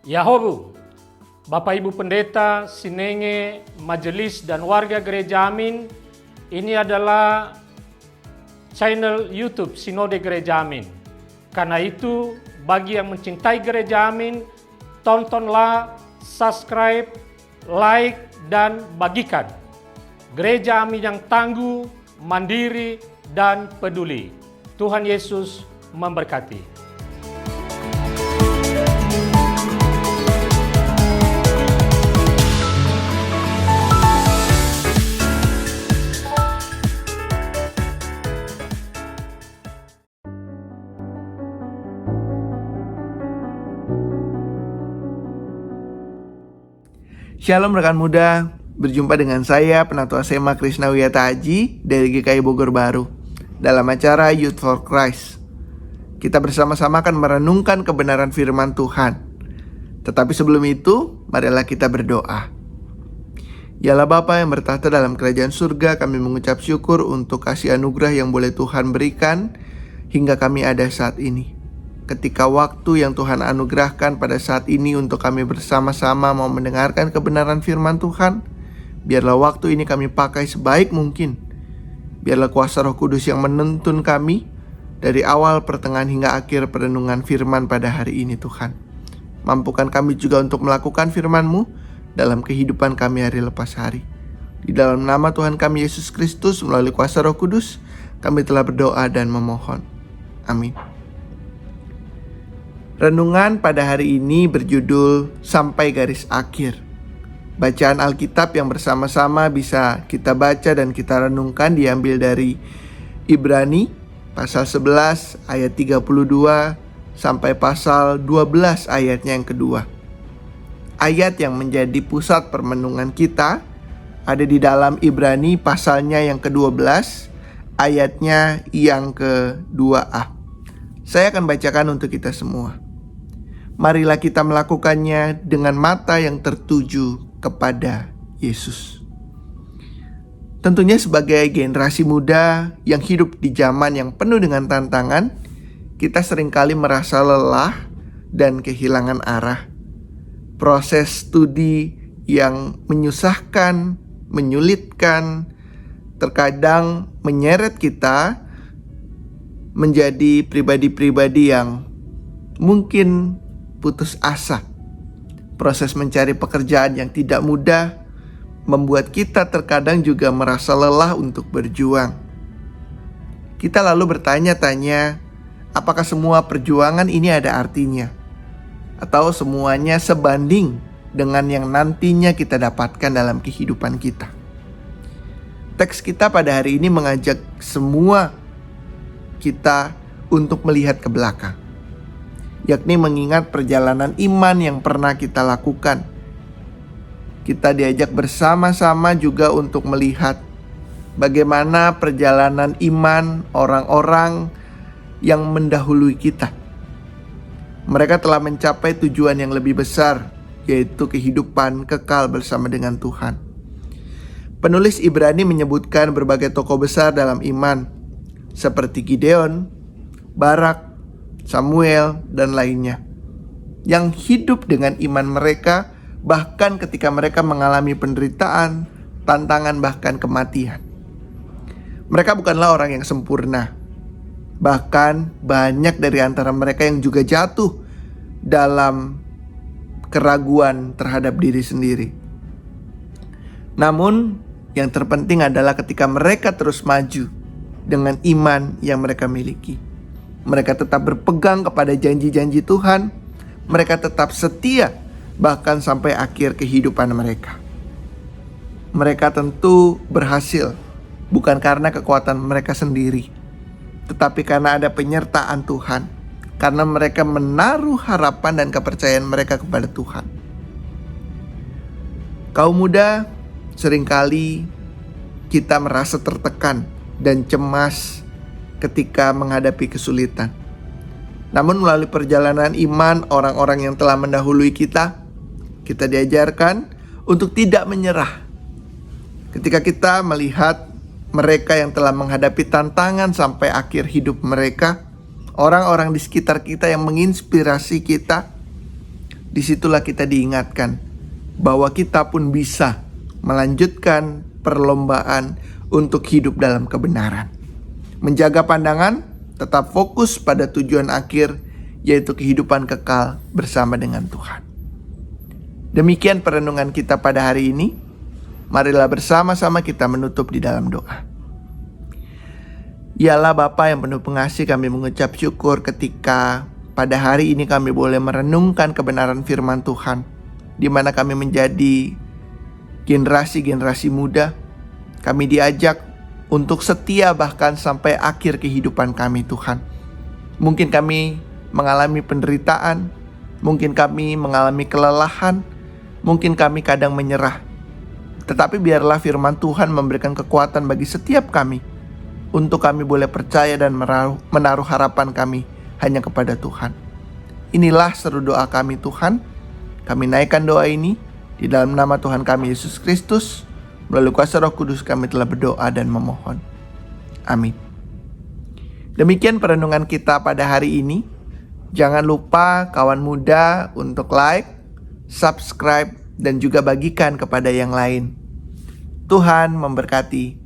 Yahobu, Bapak Ibu Pendeta, Sinenge, Majelis dan warga Gereja Amin, ini adalah channel YouTube Sinode Gereja Amin. Karena itu, bagi yang mencintai Gereja Amin, tontonlah, subscribe, like, dan bagikan. Gereja Amin yang tangguh, mandiri, dan peduli. Tuhan Yesus memberkati. Shalom rekan muda, berjumpa dengan saya Penatua Sema Krisnawiyata Haji dari GKI Bogor Baru dalam acara Youth for Christ. Kita bersama-sama akan merenungkan kebenaran firman Tuhan. Tetapi sebelum itu, marilah kita berdoa. Yalah Bapa yang bertahta dalam kerajaan surga, kami mengucap syukur untuk kasih anugerah yang boleh Tuhan berikan hingga kami ada saat ini. Ketika waktu yang Tuhan anugerahkan pada saat ini untuk kami bersama-sama mau mendengarkan kebenaran firman Tuhan, biarlah waktu ini kami pakai sebaik mungkin. Biarlah kuasa Roh Kudus yang menuntun kami dari awal, pertengahan hingga akhir perenungan firman pada hari ini Tuhan. Mampukan kami juga untuk melakukan firman-Mu dalam kehidupan kami hari lepas hari. Di dalam nama Tuhan kami Yesus Kristus melalui kuasa Roh Kudus, kami telah berdoa dan memohon. Amin. Renungan pada hari ini berjudul Sampai Garis Akhir. Bacaan Alkitab yang bersama-sama bisa kita baca dan kita renungkan diambil dari Ibrani pasal 11 ayat 32 sampai pasal 12 ayatnya yang kedua. Ayat yang menjadi pusat permenungan kita ada di dalam Ibrani pasalnya yang ke-12 ayatnya yang ke-2a. Saya akan bacakan untuk kita semua. Marilah kita melakukannya dengan mata yang tertuju kepada Yesus. Tentunya sebagai generasi muda yang hidup di zaman yang penuh dengan tantangan, kita seringkali merasa lelah dan kehilangan arah. Proses studi yang menyusahkan, menyulitkan, terkadang menyeret kita menjadi pribadi-pribadi yang mungkin putus asa. Proses mencari pekerjaan yang tidak mudah membuat kita terkadang juga merasa lelah untuk berjuang. Kita lalu bertanya-tanya, apakah semua perjuangan ini ada artinya? Atau semuanya sebanding dengan yang nantinya kita dapatkan dalam kehidupan kita? Teks kita pada hari ini mengajak semua kita untuk melihat ke belakang, yakni mengingat perjalanan iman yang pernah kita lakukan. Kita diajak bersama-sama juga untuk melihat bagaimana perjalanan iman orang-orang yang mendahului kita. Mereka telah mencapai tujuan yang lebih besar, yaitu kehidupan kekal bersama dengan Tuhan. Penulis Ibrani menyebutkan berbagai tokoh besar dalam iman, seperti Gideon, Barak, Samuel, dan lainnya, yang hidup dengan iman mereka bahkan ketika mereka mengalami penderitaan, tantangan, bahkan kematian. Mereka bukanlah orang yang sempurna. Bahkan banyak dari antara mereka yang juga jatuh dalam keraguan terhadap diri sendiri. Namun yang terpenting adalah ketika mereka terus maju dengan iman yang mereka miliki. Mereka tetap berpegang kepada janji-janji Tuhan. Mereka tetap setia bahkan sampai akhir kehidupan mereka. Mereka tentu berhasil bukan karena kekuatan mereka sendiri, tetapi karena ada penyertaan Tuhan. Karena mereka menaruh harapan dan kepercayaan mereka kepada Tuhan. Kaum muda, seringkali kita merasa tertekan dan cemas ketika menghadapi kesulitan. Namun melalui perjalanan iman orang-orang yang telah mendahului kita diajarkan untuk tidak menyerah. Ketika kita melihat mereka yang telah menghadapi tantangan sampai akhir hidup mereka, orang-orang di sekitar kita yang menginspirasi kita, disitulah kita diingatkan bahwa kita pun bisa melanjutkan perlombaan untuk hidup dalam kebenaran. Menjaga pandangan, tetap fokus pada tujuan akhir, yaitu kehidupan kekal bersama dengan Tuhan. Demikian perenungan kita pada hari ini. Marilah bersama-sama kita menutup di dalam doa. Ya Allah Bapa yang penuh pengasih, kami mengucap syukur ketika pada hari ini kami boleh merenungkan kebenaran firman Tuhan, di mana kami menjadi generasi-generasi muda. Kami diajak untuk setia bahkan sampai akhir kehidupan kami Tuhan. Mungkin kami mengalami penderitaan, mungkin kami mengalami kelelahan, mungkin kami kadang menyerah. Tetapi biarlah firman Tuhan memberikan kekuatan bagi setiap kami untuk kami boleh percaya dan menaruh harapan kami hanya kepada Tuhan. Inilah seru doa kami Tuhan. Kami naikkan doa ini di dalam nama Tuhan kami Yesus Kristus. Melalui kuasa Roh Kudus kami telah berdoa dan memohon. Amin. Demikian perenungan kita pada hari ini. Jangan lupa kawan muda untuk like, subscribe, dan juga bagikan kepada yang lain. Tuhan memberkati.